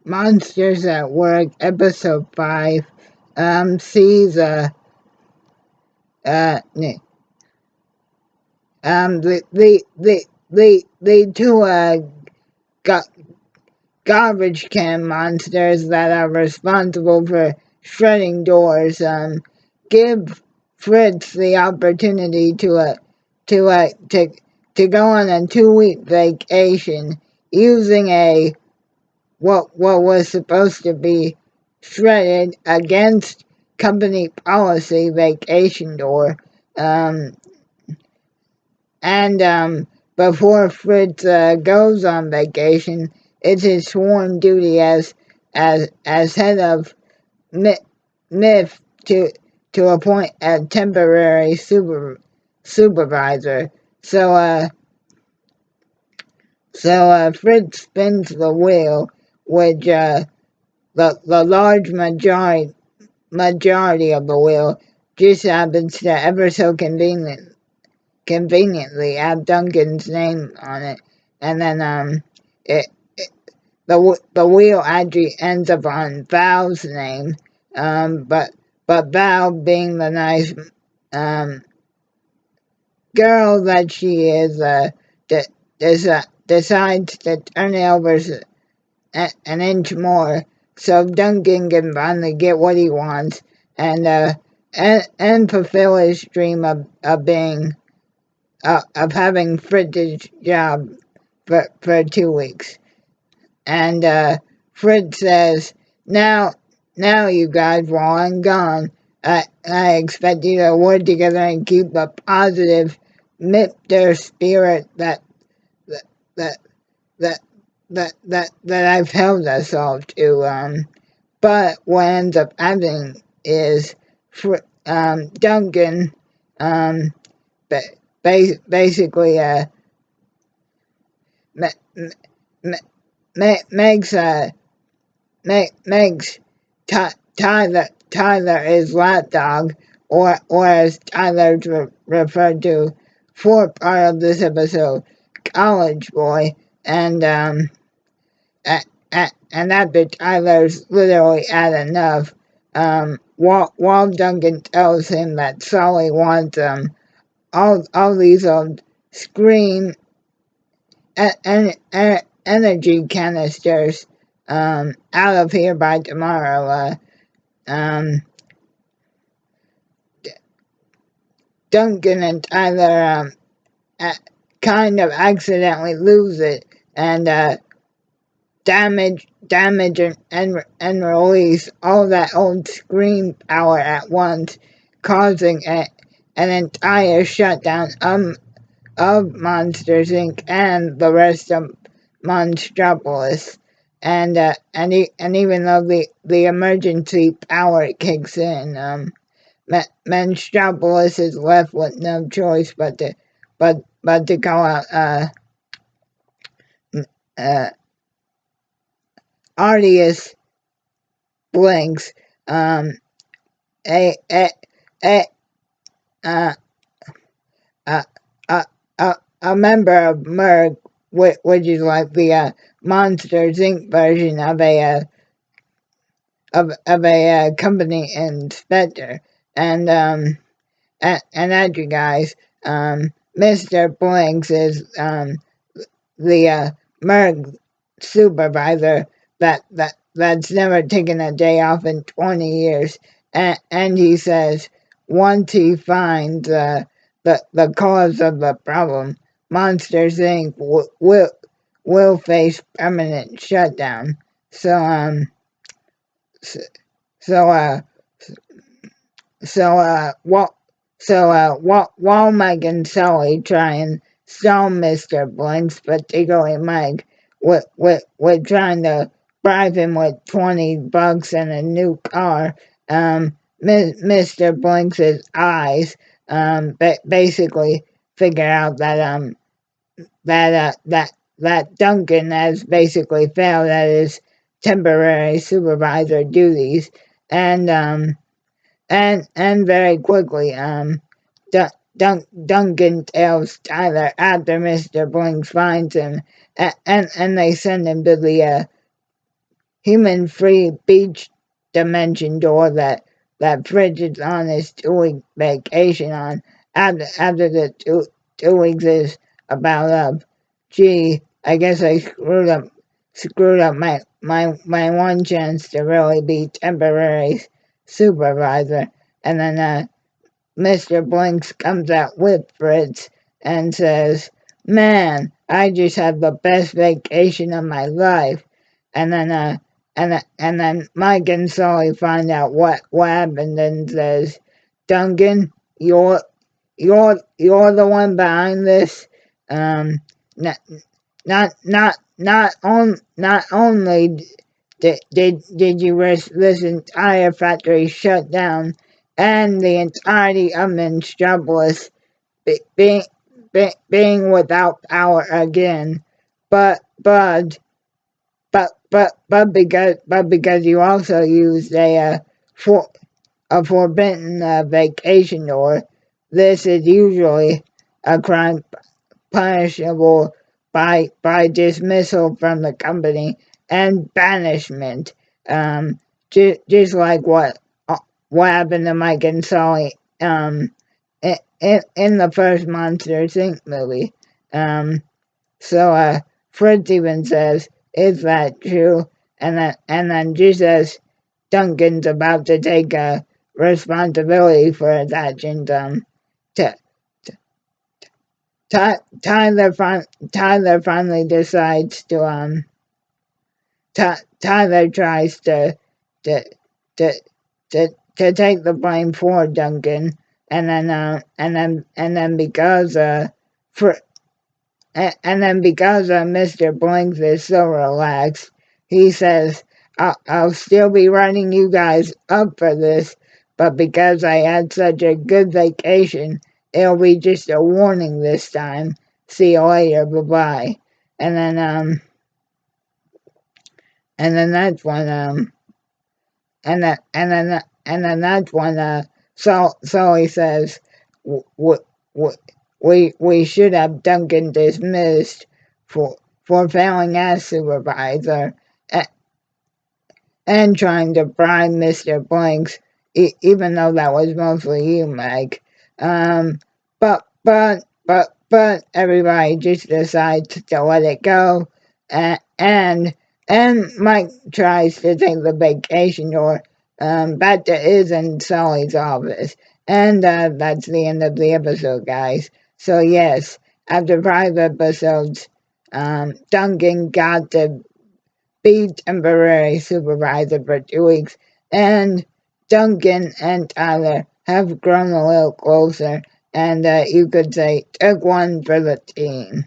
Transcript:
Monsters at Work, episode 5, sees uh, the two ga- garbage can monsters that are responsible for shredding doors give Fritz the opportunity to uh to to go on a 2-week vacation using a what was supposed to be shredded against company policy vacation door. Um, and before Fritz goes on vacation, it's his sworn duty as head of MIF to appoint a temporary supervisor. So Fritz spins the wheel, which the large majority of the wheel just happens to ever so conveniently have Duncan's name on it, and then it, the wheel actually ends up on Val's name, but Val, being the nice um girl that she is, decides to turn it over an inch more so Duncan can finally get what he wants and fulfill his dream of having Fritz's job for 2 weeks. And Fritz says, now you guys, while I'm gone, I expect you to work together and keep the positive Mipter spirit that that that I've held us all to. But what ends up happening is Duncan um, basically ma- makes Tyler his lapdog, or as Tyler's referred to for part of this episode, college boy, and and after Tyler's literally had enough, while Duncan tells him that Sully wants all these old screen energy canisters out of here by tomorrow. Um, Duncan and Tyler kind of accidentally lose it and damage and release all that old screen power at once, causing an entire shutdown of Monsters Inc. and the rest of Monstropolis. And even though the emergency power kicks in, Monstropolis is left with no choice but to call out uh, Artius Blinks, a a a uh, a, a, a member of Merc, which is like the Monsters Inc. version of a company inspector, and that you guys, Mr. Blinks is the Merc supervisor that's never taken a day off in 20 years, and he says once he finds the cause of the problem, Monsters Inc. will face permanent shutdown. So so so what while Mike and Sully try and stall Mr. Blinks, particularly Mike, we're trying to bribe him with $20 and a new car. Mr. Blinks's eyes basically figure out that Duncan has basically failed at his temporary supervisor duties, and very quickly, Duncan tells Tyler after Mr. Blinks finds him, and they send him to human-free beach dimension door that Fridge is on his 2 week vacation on after the 2 weeks is about up. Gee, I guess I screwed up my one chance to really be temporary supervisor. And then Mr. Blinks comes out with Fritz and says, "Man, I just had the best vacation of my life." And then and then Mike and Sully find out what happened and says, "Duncan, you're the one behind this. Um, not not only did you risk this entire factory shut down and the entirety of Metropolis being being without power again, but because you also used for a forbidden vacation door. This is usually a crime punishable by dismissal from the company and banishment. Just like what happened to Mike and Sully in the first Monsters Inc. movie. So Fritz even says, "Is that true?" And then just as Duncan's about to take responsibility for his actions, T- Tyler finally decides to Tyler tries to to to take the blame for Duncan, and then because Mr. Blinks is so relaxed, he says, I'll still be writing you guys up for this, but because I had such a good vacation, it'll be just a warning this time. See you later, bye-bye." And then and then that's when that's when so he says, w- w- we should have Duncan dismissed for failing as supervisor and trying to bribe Mr. Blinks, even though that was mostly you, Meg. Um, but everybody just decides to let it go, and Mike tries to take the vacation or back to his and Sully's office, and that's the end of the episode, guys. So yes, after 5 episodes, Duncan got to be temporary supervisor for 2 weeks, and Duncan and Tyler have grown a little closer, and you could say took one for the team.